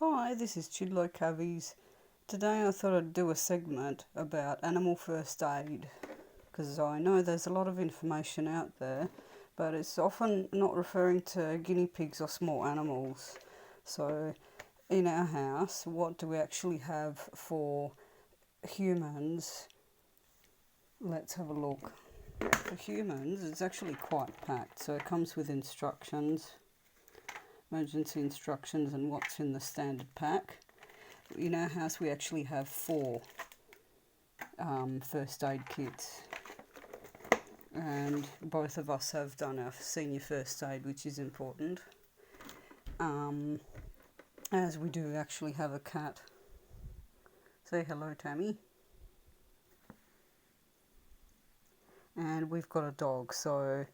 Hi, this is Cavies. Today I thought I'd do a segment about animal first aid because I know there's a lot of information out there, but it's often not referring to guinea pigs or small animals. So, in our house, what do we actually have for humans? Let's have a look. For humans, it's actually quite packed, so it comes with instructions, emergency instructions, and what's in the standard pack. In our house, we actually have four first aid kits, and both of us have done our senior first aid, which is important, as we do actually have a cat. Say hello, Tammy. And we've got a dog, so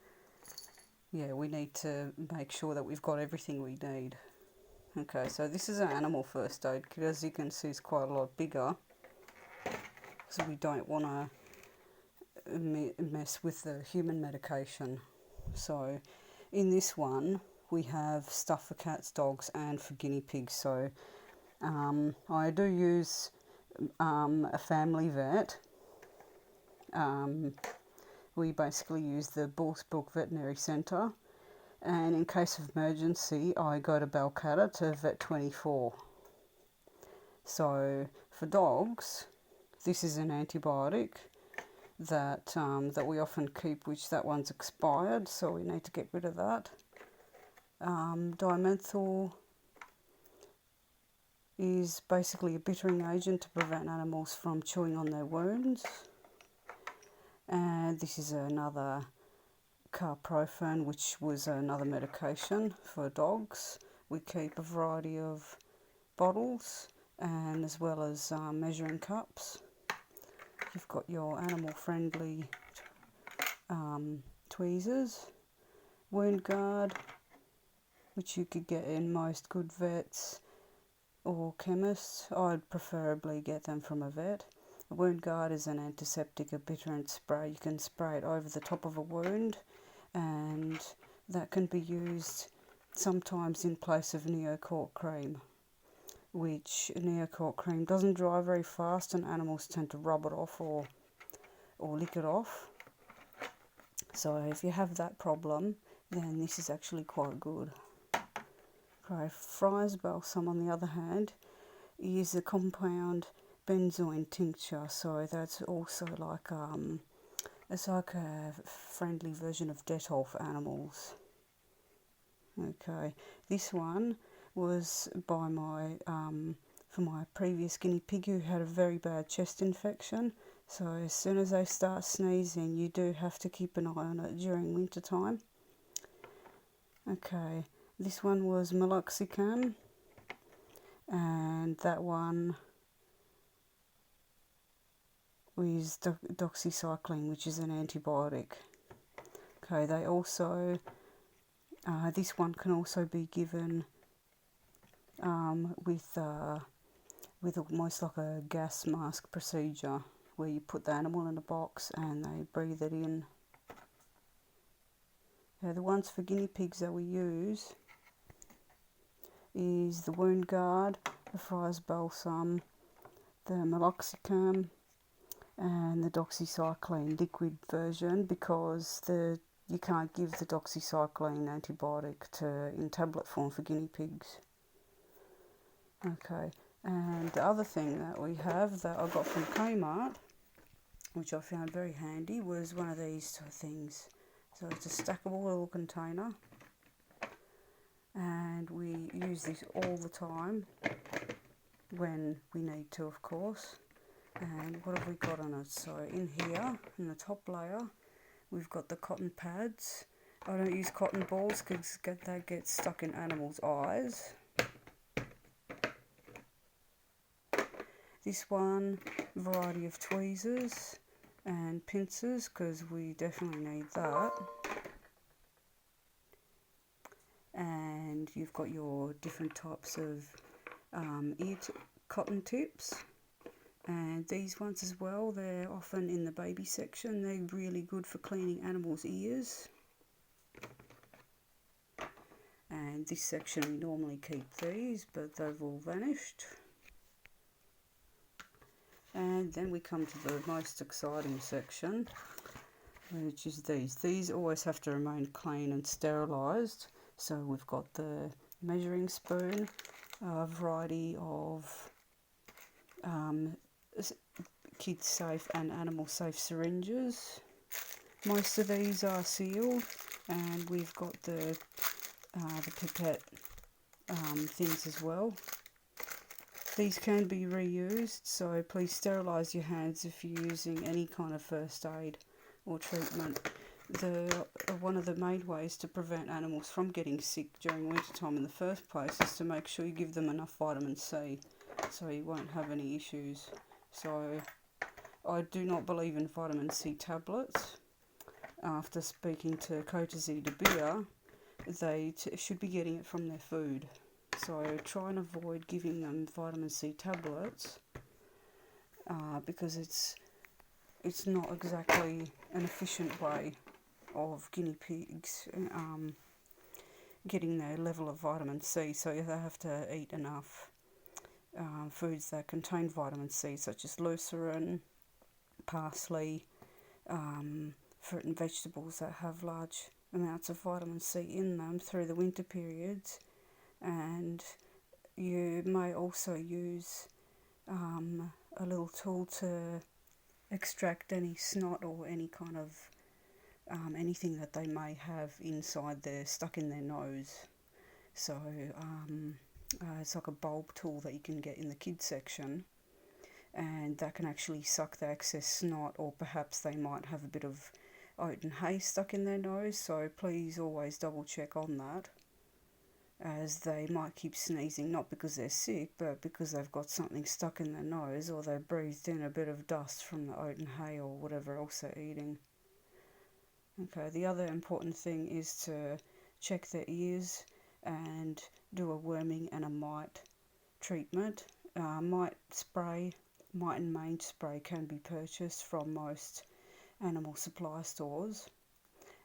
yeah, we need to make sure that we've got everything we need. Okay, so this is an animal first aid kit. As you can see, it's quite a lot bigger, so we don't want to mess with the human medication. So in this one, we have stuff for cats, dogs, and for guinea pigs. So I do use a family vet. We basically use the Bullsbrook Veterinary Centre, and in case of emergency, I go to Balcatta to Vet 24. So for dogs, this is an antibiotic that we often keep, which that one's expired, so we need to get rid of that. Dimethyl is basically a bittering agent to prevent animals from chewing on their wounds. And this is another carprofen, which was another medication for dogs. We keep a variety of bottles, and as well as measuring cups. You've got your animal-friendly tweezers, wound guard, which you could get in most good vets or chemists. I'd preferably get them from a vet. A wound guard is an antiseptic, a bitterant spray. You can spray it over the top of a wound, and that can be used sometimes in place of Neocork cream, which Neocork cream doesn't dry very fast, and animals tend to rub it off or lick it off. So if you have that problem, then this is actually quite good. Okay, Fry's balsam, on the other hand, is a compound benzoin tincture, so that's also like it's like a friendly version of Dettol for animals. Okay, this one was by for my previous guinea pig who had a very bad chest infection. So as soon as they start sneezing, you do have to keep an eye on it during winter time. Okay, this one was meloxicam, and that one is doxycycline, which is an antibiotic. Okay, they also, this one can also be given with almost like a gas mask procedure, where you put the animal in a box and they breathe it in. The ones for guinea pigs that we use is the wound guard, the Fry's balsam, the meloxicam, and the doxycycline liquid version, because you can't give the doxycycline antibiotic in tablet form for guinea pigs. Okay, and the other thing that we have that I got from Kmart, which I found very handy, was one of these things. So it's a stackable little container, and we use this all the time when we need to, of course. And what have we got on it? So in here, in the top layer, we've got the cotton pads. I don't use cotton balls because they get stuck in animals' eyes. This one, variety of tweezers and pincers, because we definitely need that. And you've got your different types of cotton tips. And these ones as well, they're often in the baby section. They're really good for cleaning animals' ears. And this section we normally keep these, but they've all vanished. And then we come to the most exciting section, which is these. These always have to remain clean and sterilised. So we've got the measuring spoon, a variety of kid safe and animal safe syringes. Most of these are sealed, and we've got the pipette things as well. These can be reused, so please sterilise your hands if you're using any kind of first aid or treatment. One of the main ways to prevent animals from getting sick during wintertime in the first place is to make sure you give them enough vitamin C, so you won't have any issues. So I do not believe in vitamin C tablets. After speaking to coaches de Beer, they should be getting it from their food. So try and avoid giving them vitamin C tablets because it's not exactly an efficient way of guinea pigs getting their level of vitamin C. So they have to eat enough foods that contain vitamin C, such as lucerne, parsley, fruit and vegetables that have large amounts of vitamin C in them through the winter periods. And you may also use a little tool to extract any snot or any kind of anything that they may have inside there, stuck in their nose. So it's like a bulb tool that you can get in the kids section, and that can actually suck the excess snot, or perhaps they might have a bit of oat and hay stuck in their nose. So please always double check on that, as they might keep sneezing, not because they're sick, but because they've got something stuck in their nose, or they breathed in a bit of dust from the oat and hay or whatever else they're eating. Okay, the other important thing is to check their ears and do a worming and a mite treatment. Mite and mange spray can be purchased from most animal supply stores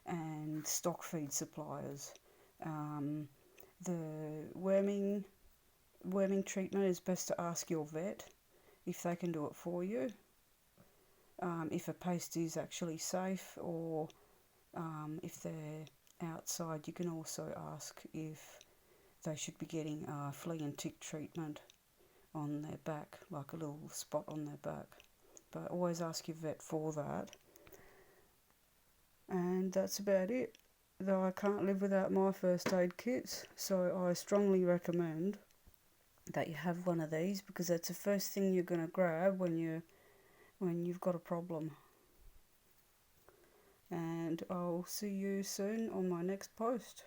and stock feed suppliers. The worming treatment is best to ask your vet if they can do it for you. If a paste is actually safe, or if they're outside, you can also ask if they should be getting flea and tick treatment on their back, like a little spot on their back. But always ask your vet for that. And that's about it. Though I can't live without my first aid kits, so I strongly recommend that you have one of these, because that's the first thing you're going to grab when you've got a problem. And I'll see you soon on my next post.